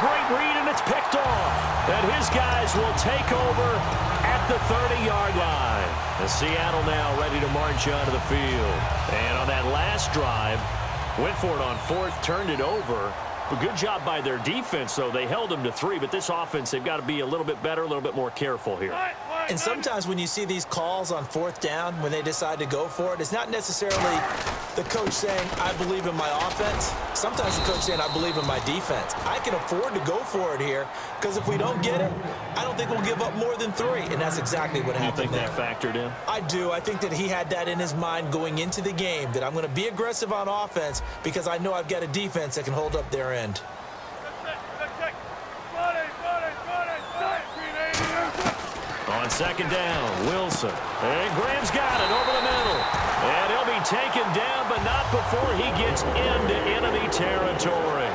great read, and it's picked off. And his guys will take over at the 30-yard line. And Seattle now ready to march onto the field. And on that last drive, went for it on fourth, turned it over. A good job by their defense, though. They held them to 3, but this offense, they've got to be a little bit better, a little bit more careful here. And sometimes when you see these calls on fourth down, when they decide to go for it, it's not necessarily the coach saying, I believe in my offense. Sometimes the coach saying, I believe in my defense. I can afford to go for it here because if we don't get it, I don't think we'll give up more than 3. And that's exactly what happened there. You think that factored in? I do. I think that he had that in his mind going into the game, that I'm going to be aggressive on offense because I know I've got a defense that can hold up their end. On second down, Wilson. And Graham's got it over the middle. And he'll be taken down, but not before he gets into enemy territory.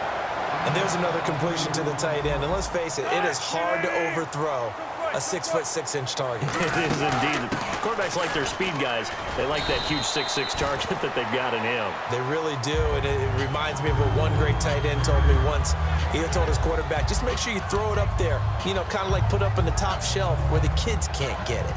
And there's another completion to the tight end. And let's face it, it is hard to overthrow a 6'6" target. It is indeed. Quarterbacks like their speed guys. They like that huge 6'6" target that they've got in him. They really do, and it reminds me of what one great tight end told me once. He had told his quarterback, just make sure you throw it up there, you know, kind of like put up on the top shelf where the kids can't get it.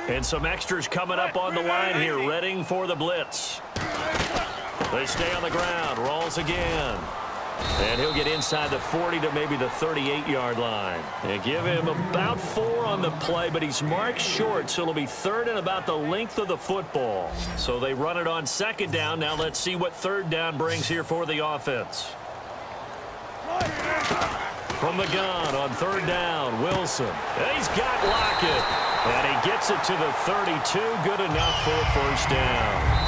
And some extras coming up on the line here, readying for the blitz. They stay on the ground, rolls again. And he'll get inside the 40 to maybe the 38-yard line. And give him about 4 on the play, but he's marked short, so it'll be third and about the length of the football. So they run it on second down. Now let's see what third down brings here for the offense. From the gun on third down, Wilson. And he's got Lockett. And he gets it to the 32. Good enough for a first down.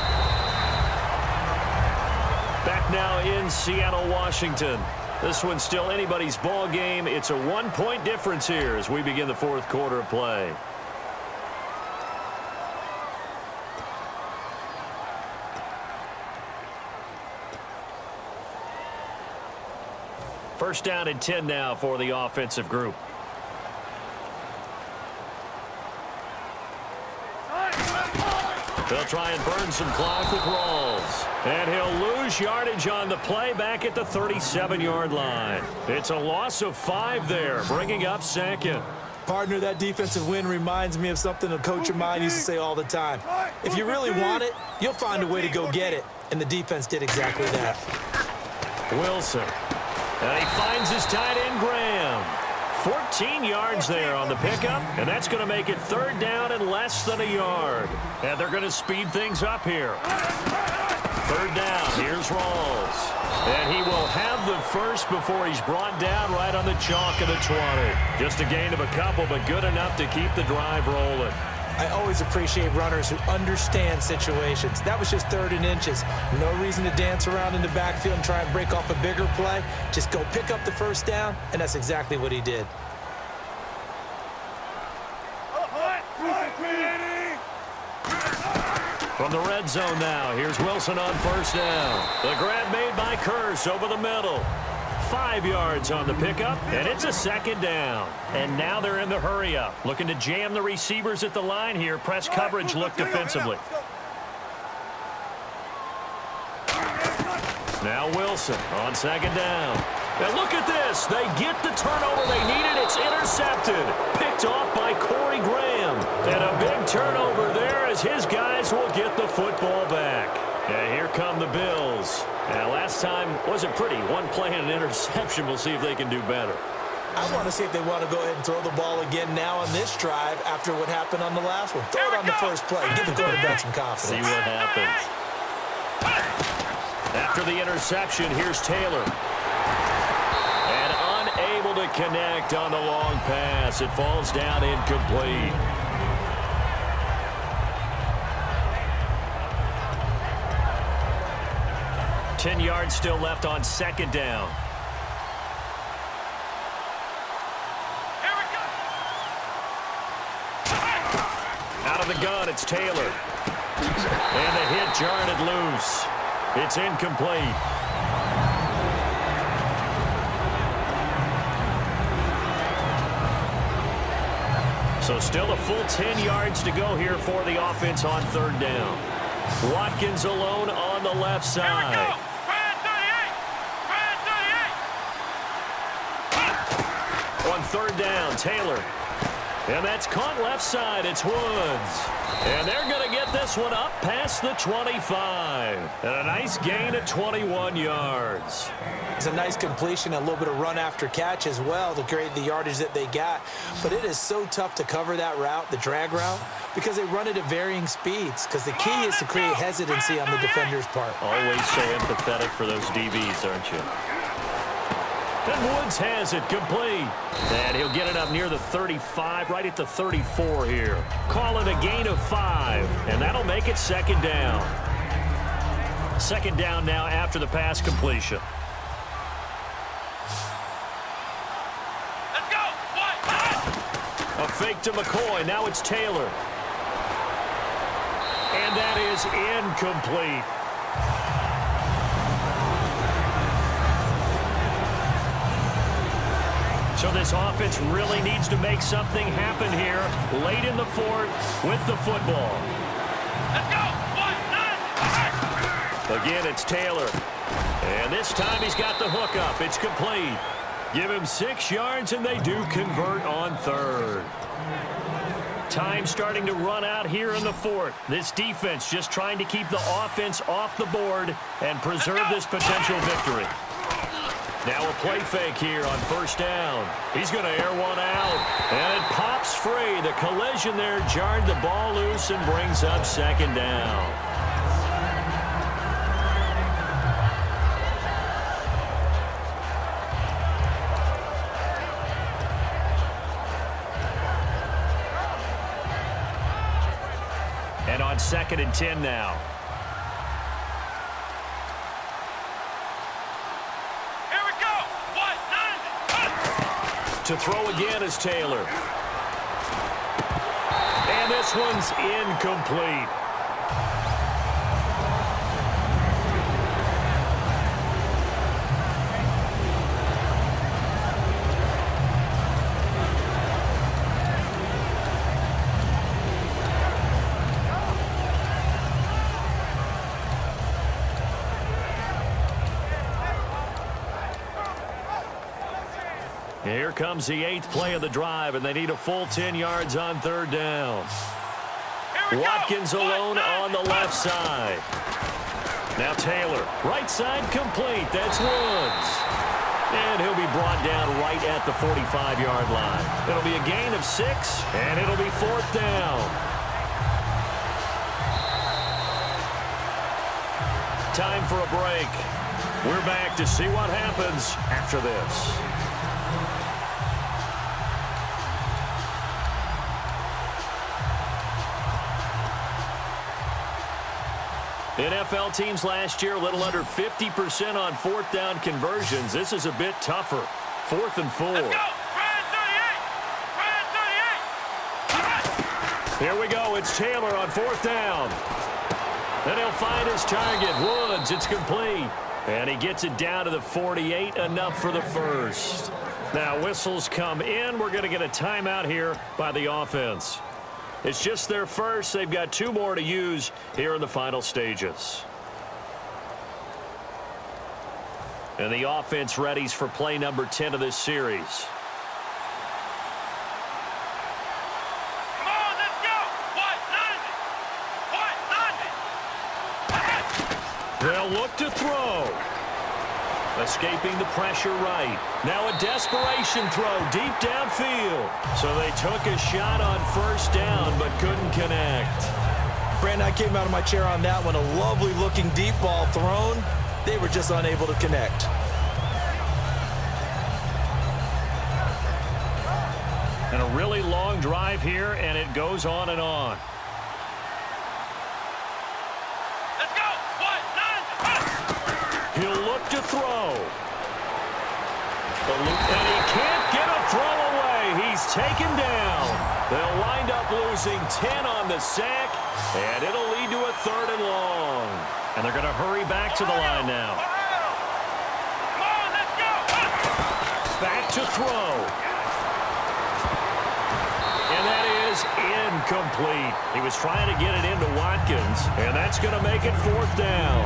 Back now in Seattle, Washington. This one's still anybody's ball game. It's a 1-point difference here as we begin the fourth quarter of play. First down and 10 now for the offensive group. They'll try and burn some clock with Rawls. And he'll lose yardage on the play back at the 37-yard line. It's a loss of 5 there, bringing up second. Partner, that defensive win reminds me of something a coach of mine used to say all the time. If you really want it, you'll find a way to go get it. And the defense did exactly that. Wilson. And he finds his tight end, Graham. 14 yards there on the pickup, and that's going to make it third down and less than a yard. And they're going to speed things up here. Third down, here's Rawls. And he will have the first before he's brought down right on the chalk of the 20. Just a gain of a couple, but good enough to keep the drive rolling. I always appreciate runners who understand situations. That was just third and inches. No reason to dance around in the backfield and try and break off a bigger play. Just go pick up the first down, and that's exactly what he did. From the red zone now, here's Wilson on first down. The grab made by Kearse over the middle. 5 yards on the pickup, and it's a second down. And now they're in the hurry-up, looking to jam the receivers at the line here. Press coverage look defensively. Now Wilson on second down. And look at this. They get the turnover they needed. It's intercepted. Picked off by Corey Graham. And a big turnover there as his guys will get the football back. And here come the Bills. Now, last time wasn't pretty. One play and an interception. We'll see if they can do better. I want to see if they want to go ahead and throw the ball again now on this drive after what happened on the last one. Throw it on the first play. Give the quarterback some confidence. See what happens. After the interception, here's Taylor. And unable to connect on the long pass. It falls down incomplete. Ten yards still left on second down. Out of the gun, it's Taylor. And the hit jarred it loose. It's incomplete. So still a full 10 yards to go here for the offense on third down. Watkins alone on the left side. On third down, Taylor. And that's caught left side. It's Woods. And they're going to get this one up past the 25. And a nice gain of 21 yards. It's a nice completion, a little bit of run after catch as well to create the yardage that they got. But it is so tough to cover that route, the drag route, because they run it at varying speeds. Because the key is to create hesitancy on the defender's part. Always so empathetic for those DBs, aren't you? And Woods has it complete. And he'll get it up near the 35, right at the 34 here. Call it a gain of 5, and that'll make it second down. Second down now after the pass completion. Let's go. A fake to McCoy. Now it's Taylor. And that is incomplete. So this offense really needs to make something happen here late in the fourth with the football. Let's go. 1, 9. Again, it's Taylor. And this time he's got the hook up. It's complete. Give him 6 yards, and they do convert on third. Time starting to run out here in the fourth. This defense just trying to keep the offense off the board and preserve this potential victory. Now a play fake here on first down. He's going to air one out. And it pops free. The collision there jarred the ball loose and brings up second down. And on 2nd and 10 now. To throw again is Taylor. And this one's incomplete. Here comes the 8th play of the drive, and they need a full 10 yards on third down. Watkins alone on the left side. Now Taylor, right side complete. That's Woods. And he'll be brought down right at the 45-yard line. It'll be a gain of 6, and it'll be 4th down. Time for a break. We're back to see what happens after this. NFL teams last year a little under 50% on 4th down conversions. This is a bit tougher. 4th and 4. Let's go. Here we go. It's Taylor on 4th down. Then he'll find his target. Woods, it's complete. And he gets it down to the 48, enough for the first. Now whistles come in. We're going to get a timeout here by the offense. It's just their first. They've got 2 more to use here in the final stages. And the offense readies for play number 10 of this series. Come on, let's go. 1, 9. They'll look to throw. Escaping the pressure right. Now a desperation throw deep downfield. So they took a shot on first down but couldn't connect. Brandon, I came out of my chair on that one. A lovely looking deep ball thrown. They were just unable to connect. And a really long drive here, and it goes on and on. Let's go. 1, 9. He'll look to throw. And he can't get a throw away. He's taken down. They'll wind up losing 10 on the sack, and it'll lead to a 3rd and long. And they're going to hurry back to the line now. Come on, let's go. Back to throw. And that is incomplete. He was trying to get it into Watkins, and that's going to make it 4th down.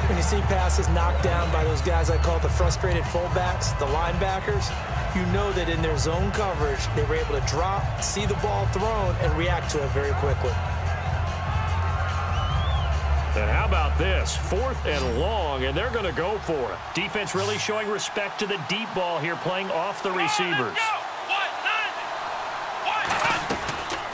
When you see passes knocked down by those guys I call the frustrated fullbacks, the linebackers, you know that in their zone coverage, they were able to drop, see the ball thrown, and react to it very quickly. And how about this? 4th and long, and they're going to go for it. Defense really showing respect to the deep ball here, playing off the receivers.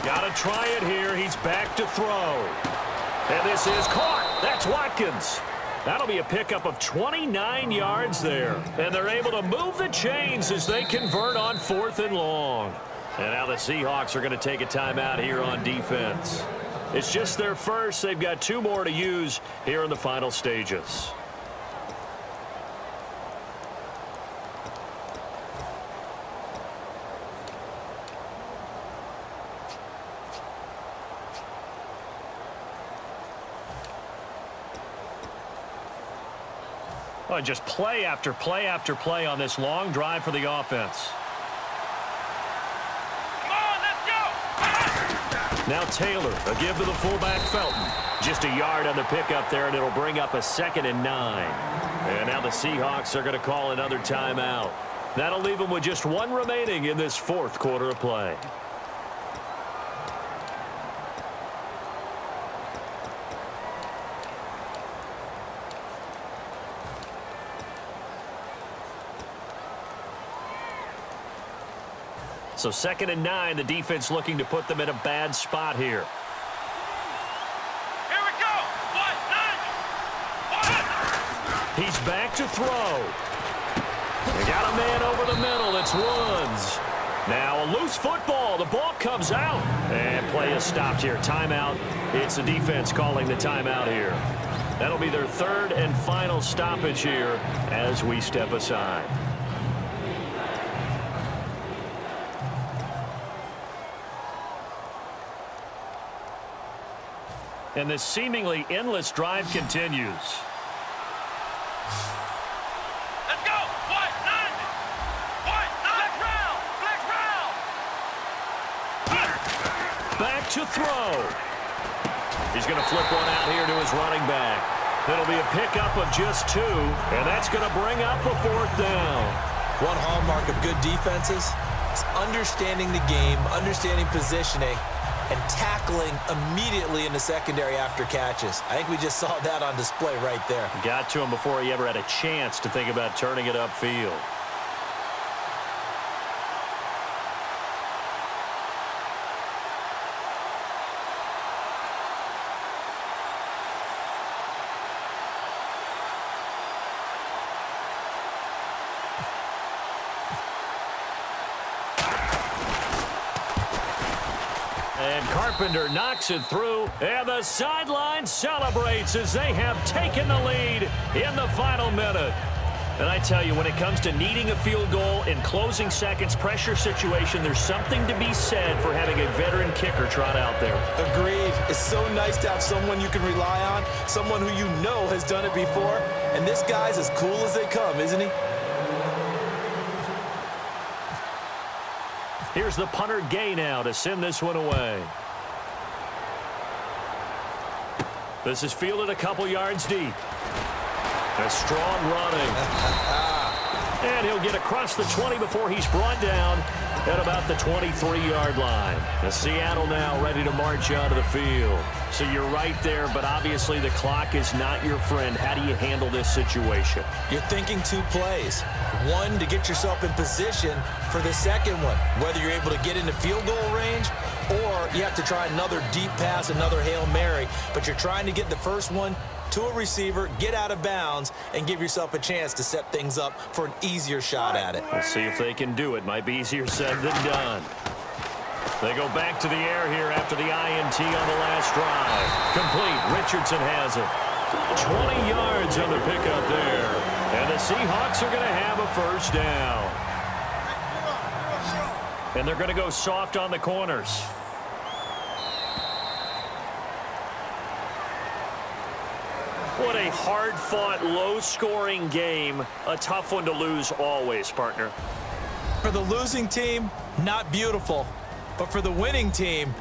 Got to try it here. He's back to throw. And this is caught. That's Watkins. That'll be a pickup of 29 yards there. And they're able to move the chains as they convert on 4th and long. And now the Seahawks are going to take a timeout here on defense. It's just their first. They've got 2 more to use here in the final stages. Oh, just play after play after play on this long drive for the offense. Come on, let's go! Now Taylor, a give to the fullback Felton. Just a yard on the pickup there, and it'll bring up a 2nd and 9. And now the Seahawks are going to call another timeout. That'll leave them with just 1 remaining in this 4th quarter of play. So 2nd and 9, the defense looking to put them in a bad spot here. Here we go! He's back to throw. They got a man over the middle. It's Woods. Now a loose football. The ball comes out. And play is stopped here. Timeout. It's the defense calling the timeout here. That'll be their 3rd and final stoppage here as we step aside. And this seemingly endless drive continues. Let's go! Flex round! Back to throw. He's going to flip one out here to his running back. It'll be a pickup of just 2, and that's going to bring up a 4th down. One hallmark of good defenses is understanding the game, understanding positioning, and tackling immediately in the secondary after catches. I think we just saw that on display right there. Got to him before he ever had a chance to think about turning it upfield. And Carpenter knocks it through, and the sideline celebrates as they have taken the lead in the final minute. And I tell you, when it comes to needing a field goal in closing seconds, pressure situation, there's something to be said for having a veteran kicker trot out there. Agreed. It's so nice to have someone you can rely on, someone who you know has done it before. And this guy's as cool as they come, isn't he? Here's the punter Gay now to send this one away. This is fielded a couple yards deep. A strong running. And he'll get across the 20 before he's brought down at about the 23-yard line. The Seattle now ready to march out of the field. So you're right there, but obviously the clock is not your friend. How do you handle this situation? You're thinking 2 plays. One, to get yourself in position for the second one, whether you're able to get into field goal range or you have to try another deep pass, another Hail Mary, but you're trying to get the first one to a receiver, get out of bounds, and give yourself a chance to set things up for an easier shot at it. We'll see if they can do it. Might be easier said than done. They go back to the air here after the INT on the last drive. Complete. Richardson has it. 20 yards on the pickup there. And the Seahawks are going to have a first down. And they're going to go soft on the corners. What a hard-fought, low-scoring game. A tough one to lose always, partner. For the losing team, not beautiful. But for the winning team,